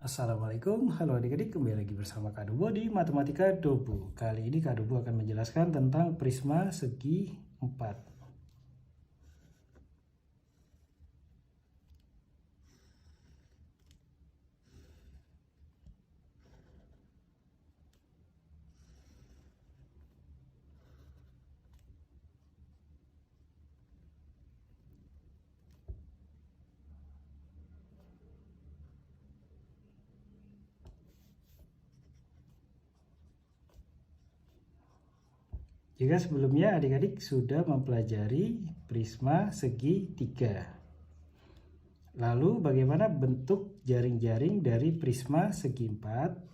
Assalamualaikum, halo adik-adik, kembali lagi bersama Kak Dubo di Matematika Dobu. Kali ini Kak Dubo akan menjelaskan tentang prisma segi 4. Jika sebelumnya adik-adik sudah mempelajari prisma segi 3. Lalu bagaimana bentuk jaring-jaring dari prisma segi 4?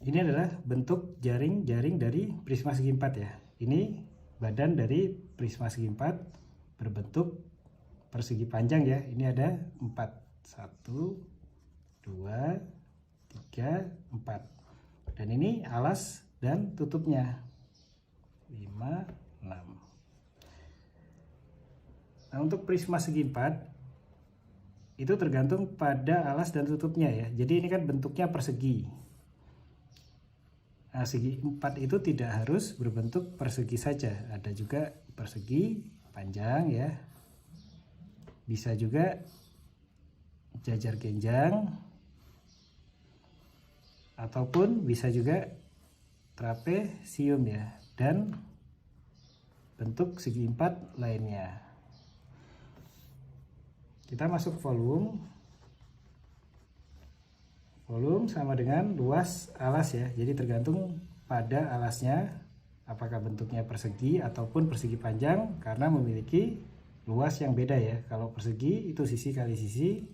Ini adalah bentuk jaring-jaring dari prisma segi 4 ya. Ini badan dari prisma segi 4 berbentuk persegi panjang ya. Ini ada 4. 1, 2, 3, 4. Dan ini alas dan tutupnya. 5, 6. Nah, untuk prisma segi 4 itu tergantung pada alas dan tutupnya ya. Jadi ini kan bentuknya persegi. Nah, segi 4 itu tidak harus berbentuk persegi saja, ada juga persegi panjang ya, bisa juga jajar genjang, ataupun bisa juga trapesium ya, dan bentuk segi 4 lainnya. Kita masuk volume. Volume sama dengan luas alas ya, jadi tergantung pada alasnya apakah bentuknya persegi ataupun persegi panjang, karena memiliki luas yang beda ya. Kalau persegi itu sisi kali sisi,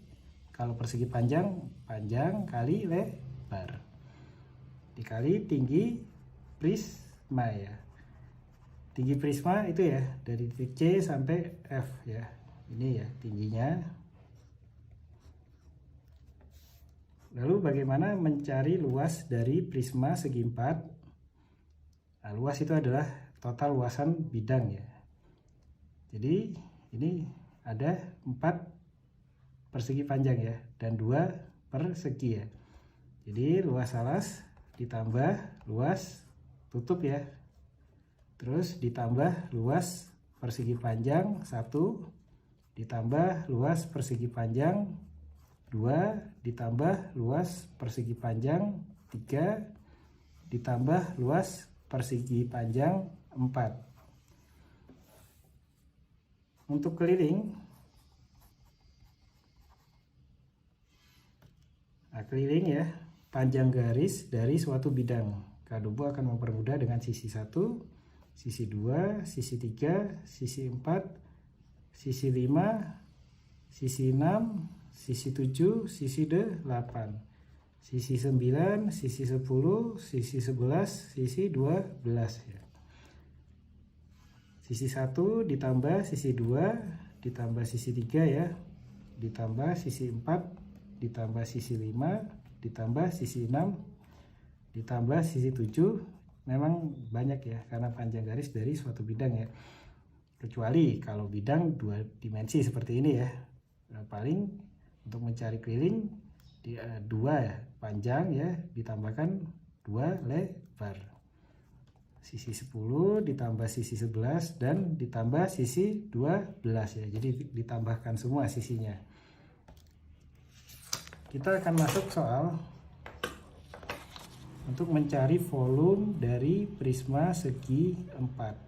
kalau persegi panjang, panjang kali lebar dikali tinggi prisma ya. Tinggi prisma itu ya dari titik C sampai F ya, ini ya tingginya. Lalu bagaimana mencari luas dari prisma segi 4? Nah, luas itu adalah total luasan bidang ya. Jadi ini ada 4 persegi panjang ya, dan 2 persegi ya. Jadi luas alas ditambah luas tutup ya. Terus ditambah luas persegi panjang 1, ditambah luas persegi panjang 2, ditambah luas persegi panjang 3, ditambah luas persegi panjang 4. Untuk keliling, nah keliling ya, panjang garis dari suatu bidang. Kak Dubo akan mempermudah dengan sisi 1, sisi 2, sisi 3, sisi 4, sisi 5, sisi 6, sisi 7, sisi 8, sisi 9, sisi 10, sisi 11, sisi 12 ya. Sisi 1 ditambah sisi 2 ditambah sisi 3 ya, ditambah sisi 4 ditambah sisi 5 ditambah sisi 6 ditambah sisi 7. Memang banyak ya, karena panjang garis dari suatu bidang ya, kecuali kalau bidang 2 dimensi seperti ini ya. Nah, paling untuk mencari keliling 2 ya, panjang ya, ditambahkan 2 lebar. Sisi 10 ditambah sisi 11 dan ditambah sisi 12 ya. Jadi ditambahkan semua sisinya. Kita akan masuk soal untuk mencari volume dari prisma segi 4.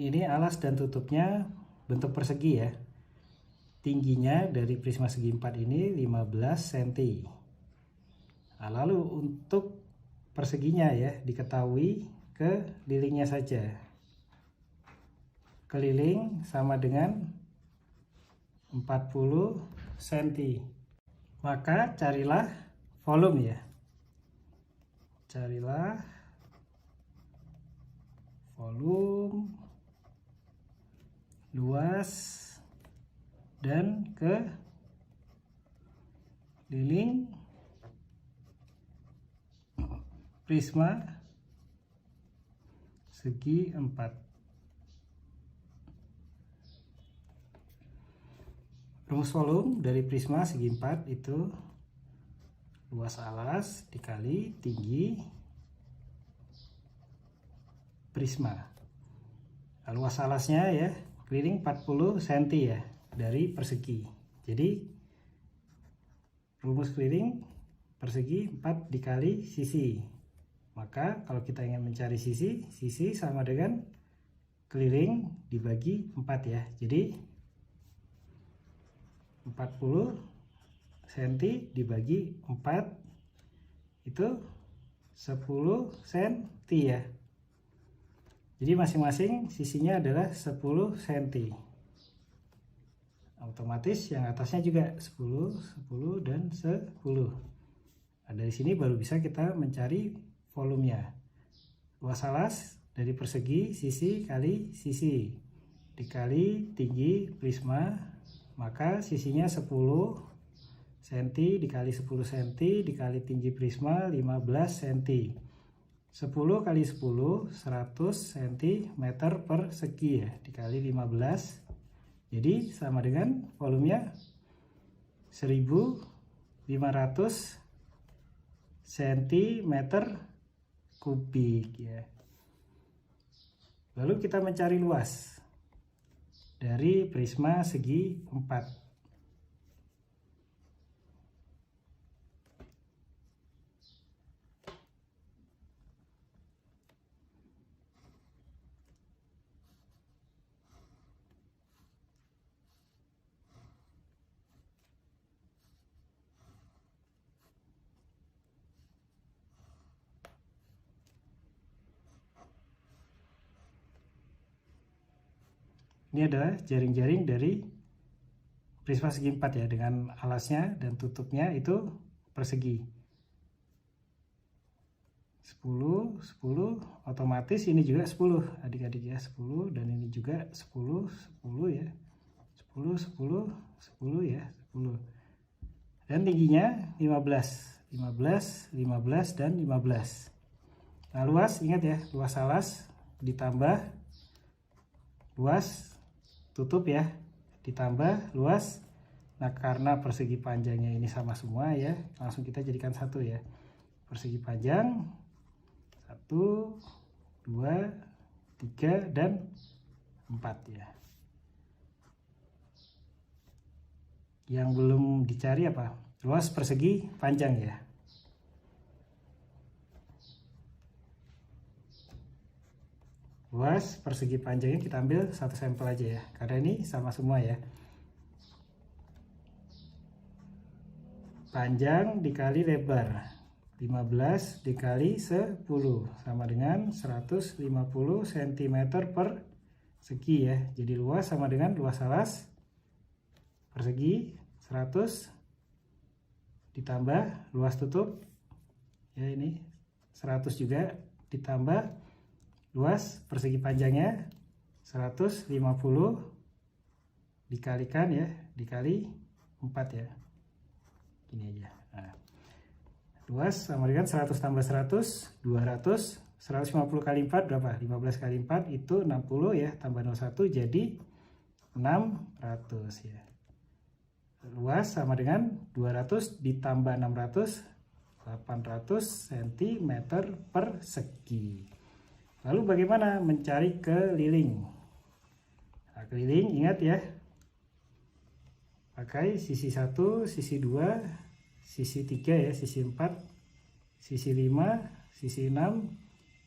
Ini alas dan tutupnya bentuk persegi ya. Tingginya dari prisma segi 4 ini 15 cm. Nah, lalu untuk perseginya ya, diketahui ke lilingnya saja. Keliling sama dengan 40 cm. Maka carilah volume ya. Carilah volume, luas, dan ke liling prisma segi 4. Rumus volume dari prisma segi 4 itu luas alas dikali tinggi prisma. Nah, luas alasnya ya keliling 40 cm ya dari persegi. Jadi rumus keliling persegi 4 dikali sisi. Maka kalau kita ingin mencari sisi, sisi sama dengan keliling dibagi 4 ya. Jadi 40 cm dibagi 4 itu 10 cm ya. Jadi masing-masing sisinya adalah 10 cm. Otomatis yang atasnya juga 10, 10 dan 10. Nah, dari sini baru bisa kita mencari volumenya. Luas alas dari persegi sisi kali sisi dikali tinggi prisma, maka sisinya 10 cm dikali 10 cm dikali tinggi prisma 15 cm. 10 kali 10 100 cm persegi ya, dikali 15. Jadi sama dengan volumenya 1500 cm kubik ya. Lalu kita mencari luas dari prisma segi 4. Ini adalah jaring-jaring dari prisma segi 4 ya, dengan alasnya dan tutupnya itu persegi. 10, 10, otomatis ini juga 10 adik-adik ya, 10 dan ini juga 10, 10 ya. 10, 10, 10 ya, 10. Dan tingginya 15, 15, 15 dan 15. Nah, luas ingat ya, luas alas ditambah luas tutup ya, ditambah luas. Nah, karena persegi panjangnya ini sama semua ya, langsung kita jadikan satu ya. Persegi panjang 1, 2, 3 dan 4 ya. Yang belum dicari apa? Luas persegi panjang ya. Luas persegi panjangnya kita ambil satu sampel aja ya, karena ini sama semua ya. Panjang dikali lebar 15 dikali 10 sama dengan 150 cm persegi ya. Jadi luas sama dengan luas alas persegi 100 ditambah luas tutup ya, ini 100 juga ditambah luas persegi panjangnya 150 dikalikan ya, dikali 4 ya, ini aja. Nah, luas sama dengan 100 tambah 100 200, 150 kali 4 berapa? 15 kali 4 itu 60 ya, tambah 01 jadi 600 ya. Luas sama dengan 200 ditambah 600 800 cm persegi. Lalu bagaimana mencari keliling? Nah, keliling ingat ya, pakai sisi 1, sisi 2, sisi 3 ya, sisi 4, sisi 5, sisi 6,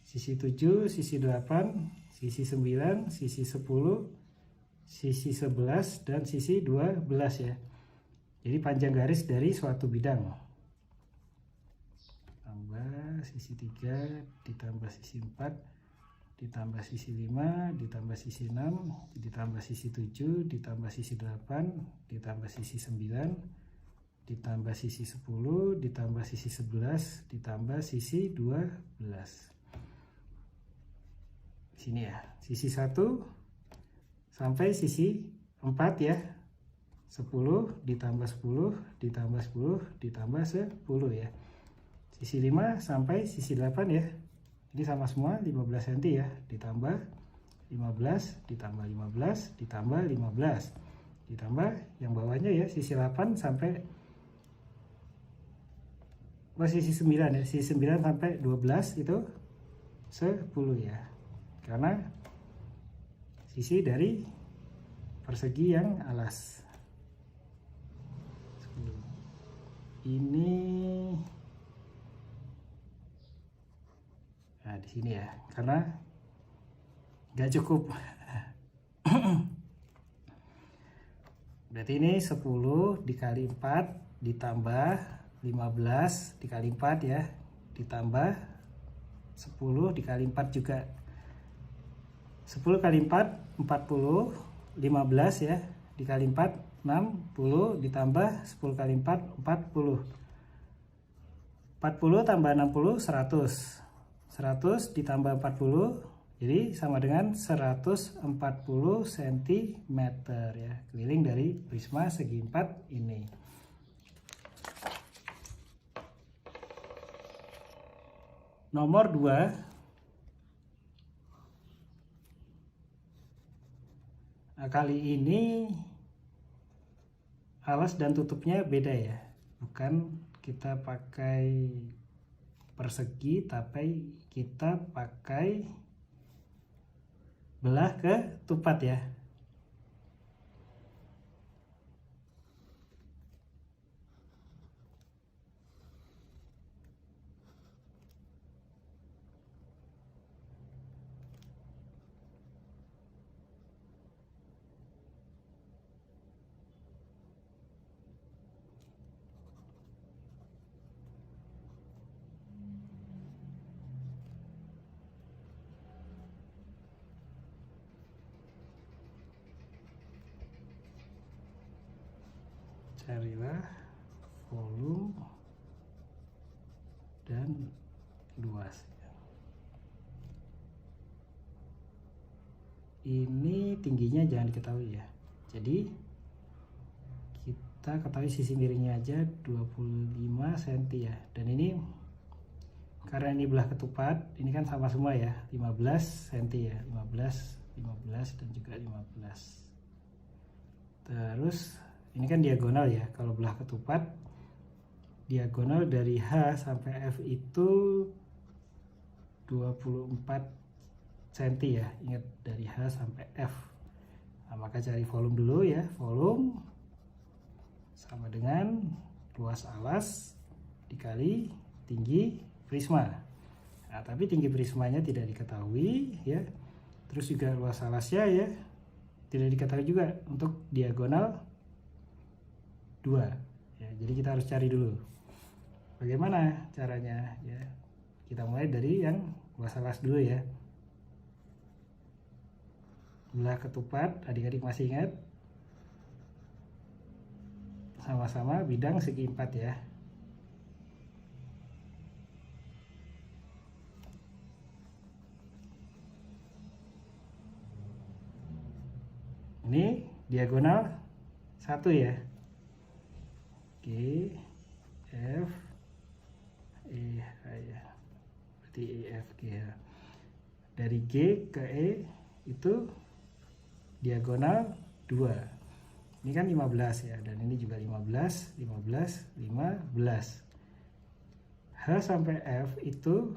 sisi 7, sisi 8, sisi 9, sisi 10, sisi 11, dan sisi 12 ya. Jadi panjang garis dari suatu bidang. Tambah sisi 3, ditambah sisi 4, ditambah sisi 5, ditambah sisi 6, ditambah sisi 7, ditambah sisi 8, ditambah sisi 9, ditambah sisi 10, ditambah sisi 11, ditambah sisi 12. Sini ya, sisi 1 sampai sisi 4 ya. 10 ditambah 10, ditambah 10, ditambah 10 ya. Sisi 5 sampai sisi 8 ya. Ini sama semua 15 cm ya. Ditambah 15, ditambah 15, ditambah 15. Ditambah yang bawahnya ya, sisi 8 sampai sisi 9 ya, sisi 9 sampai 12 itu 10 ya, karena sisi dari persegi yang alas. 10. Ini nah di sini ya, karena nggak cukup. Berarti ini 10 dikali 4 ditambah 15 dikali 4 ya, ditambah 10 dikali 4 juga. 10 kali 4 40, 15 ya, dikali 4 60, ditambah 10 kali 4 40. 40 tambah 60 100. 100 ditambah 40 jadi sama dengan 140 cm ya, keliling dari prisma segi 4 ini. Nomor 2, nah, kali ini alas dan tutupnya beda ya, bukan kita pakai persegi tapi kita pakai belah ketupat ya. Carilah volume dan luas. Ini tingginya jangan diketahui ya. Jadi kita ketahui sisi miringnya aja 25 cm ya. Dan ini karena ini belah ketupat, ini kan sama semua ya, 15 cm ya. 15 dan juga 15. Terus ini kan diagonal ya, kalau belah ketupat diagonal dari H sampai F itu 24 cm ya, ingat dari H sampai F. Nah, maka cari volume dulu ya, volume sama dengan luas alas dikali tinggi prisma. Nah, tapi tinggi prismanya tidak diketahui ya, terus juga luas alasnya ya tidak diketahui juga untuk diagonal 2 ya. Jadi kita harus cari dulu bagaimana caranya ya. Kita mulai dari yang luas alas dulu ya. Belah ketupat, adik-adik masih ingat, sama-sama bidang segi 4 ya. Ini diagonal 1 ya. G, F, E, H ya. Berarti E, F, G, H. Dari G ke E itu diagonal 2. Ini kan 15 ya, dan ini juga 15, 15, 15. H sampai F itu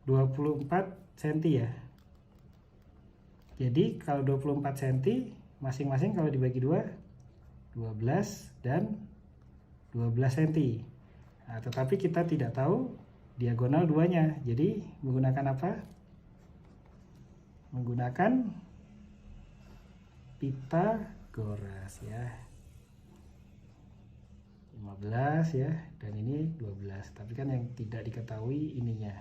24 cm ya. Jadi kalau 24 cm masing-masing kalau dibagi 2 12 dan 12 cm. Nah, tetapi kita tidak tahu diagonal 2-nya. Jadi menggunakan apa? menggunakan Pythagoras ya. 15 ya, dan ini 12. Tapi kan yang tidak diketahui ininya.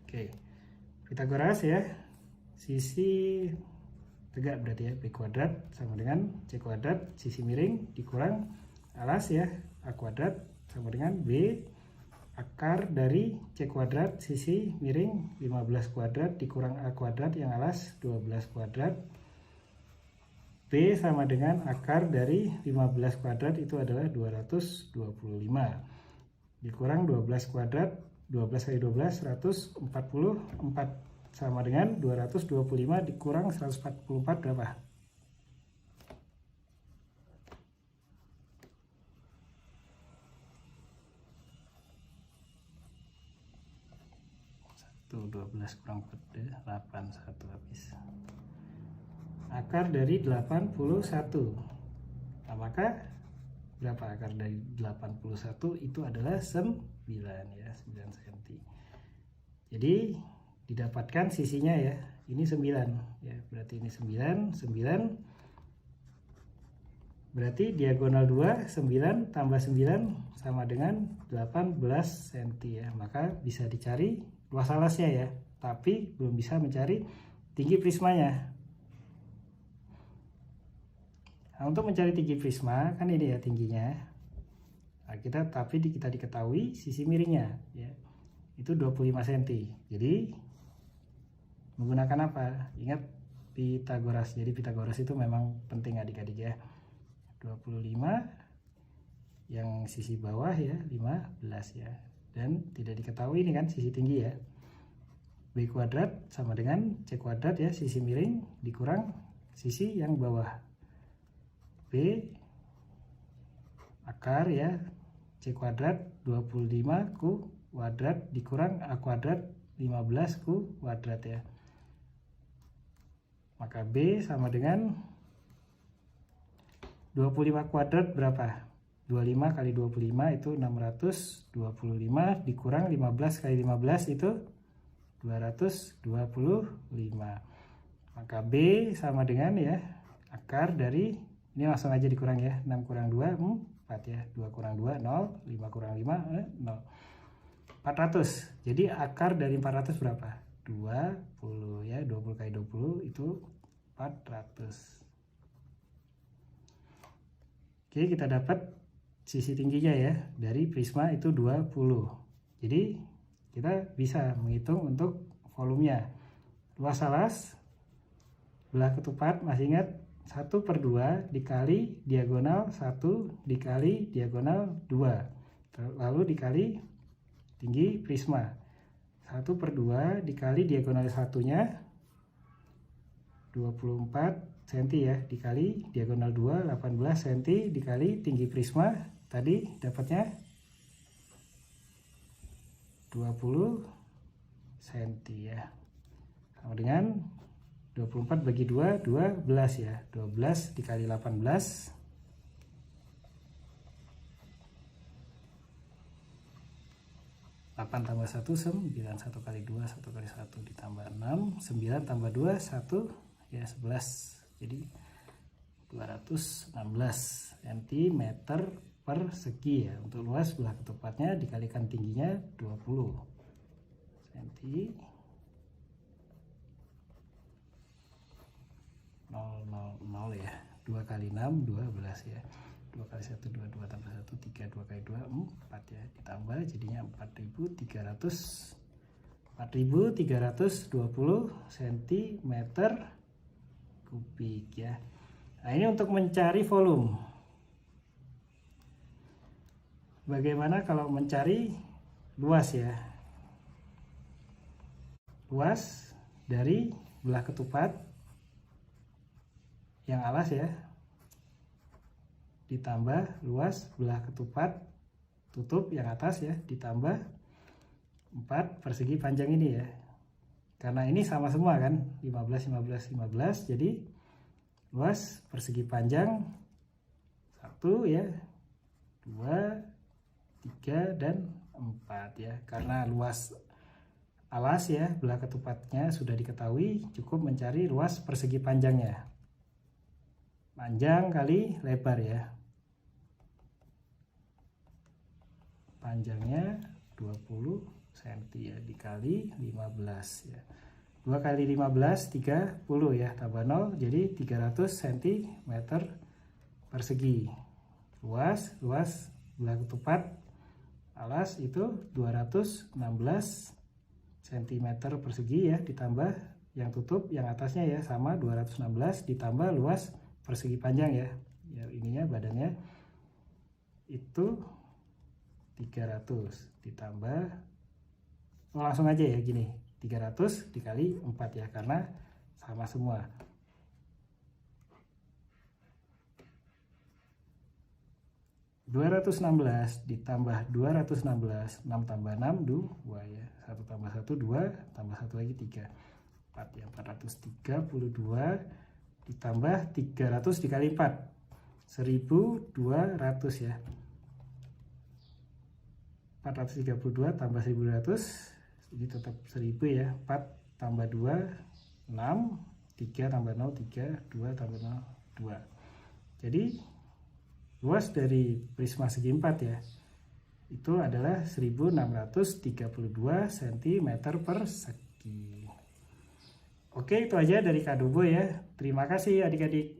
Oke. Pythagoras ya. Sisi tegak berarti ya, B kuadrat sama dengan C kuadrat, sisi miring dikurang alas ya, A kuadrat sama dengan B akar dari C kuadrat sisi miring 15 kuadrat dikurang A kuadrat yang alas 12 kuadrat. B sama dengan akar dari 15 kuadrat itu adalah 225 dikurang 12 kuadrat, 12 kali 12 144 sama dengan 225 dikurang 144 berapa? Tuh 12 kurang 4 8 1 habis. Akar dari 81. Nah, maka berapa akar dari 81 itu adalah 9 ya, 9 cm. Jadi didapatkan sisinya ya, ini 9 ya, berarti ini 9 berarti diagonal 2 9 tambah 9 sama dengan 18 cm ya, maka bisa dicari luas alasnya ya, tapi belum bisa mencari tinggi prismanya. Nah, untuk mencari tinggi prisma kan ini ya tingginya. Nah, kita diketahui sisi miringnya ya, itu 25 cm. Jadi menggunakan apa? Ingat Pythagoras. Jadi Pythagoras itu memang penting adik-adik ya. 25 yang sisi bawah ya 15 ya. Dan tidak diketahui ini kan sisi tinggi ya. B kuadrat sama dengan C kuadrat ya, sisi miring dikurang sisi yang bawah. B akar ya C kuadrat 25 ku kuadrat dikurang A kuadrat 15 ku kuadrat ya. Maka B sama dengan 25 kuadrat berapa? 25 kali 25 itu 625 dikurang 15 kali 15 itu 225. Maka B sama dengan ya akar dari, ini langsung aja dikurang ya, 6 kurang 2 4 ya, 2 kurang 2 0, 5 kurang 5 0. 400. Jadi akar dari 400 berapa? 20 ya, 20 kali 20 itu 400. Oke, kita dapat sisi tingginya ya dari prisma itu 20. Jadi kita bisa menghitung untuk volumenya. Luas alas belah ketupat masih ingat 1/2 dikali diagonal 1 dikali diagonal 2 lalu dikali tinggi prisma. 1/2 dikali diagonal satunya 24 cm ya, dikali diagonal 2 18 cm dikali tinggi prisma tadi dapatnya 20 cm ya, sama dengan 24 bagi 2 12 ya, 12 dikali 18 8 tambah 1 9, 1 kali 2 1 kali 1 ditambah 6 9 tambah 2 1 ya 11, jadi 216 cm persegi ya. Untuk luas belah ketupatnya dikalikan tingginya 20 cm 000 ya, 2 kali 6 12 ya, 2 kali 1 2 2 tambah 1 3 2 kali 2 4 ya, ditambah jadinya 4320 cm kubik ya. Nah, ini untuk mencari volume. Bagaimana kalau mencari luas ya? Luas dari belah ketupat yang alas ya, ditambah luas belah ketupat tutup yang atas ya, ditambah 4 persegi panjang ini ya, karena ini sama semua kan, 15 15 15, jadi luas persegi panjang 1 ya, 2 3 dan 4 ya, karena luas alas ya belah ketupatnya sudah diketahui, cukup mencari luas persegi panjangnya. Panjang kali lebar ya. Panjangnya 20 cm ya, dikali 15 ya. 2 kali 15 30 ya, tambah 0 jadi 300 cm persegi. Luas belah ketupat alas itu 216 cm persegi ya, ditambah yang tutup yang atasnya ya sama 216 ditambah luas persegi panjang ya. Ya ininya badannya itu 300 ditambah langsung aja ya gini, 300 dikali 4 ya, karena sama semua. ditambah 216, 6 tambah 6 2 ya, 1 tambah 1 2 tambah 1 lagi 3 4 ya, 432 ditambah 300 dikali 4 1200 ya, 432 tambah 1200 jadi tetap 1000 ya. 4 tambah 2 6, 3 tambah 0 3, 2 tambah 0 2. Jadi luas dari prisma segi 4 ya itu adalah 1632 cm persegi. Oke, itu aja dari Kak Dubo ya. Terima kasih adik-adik.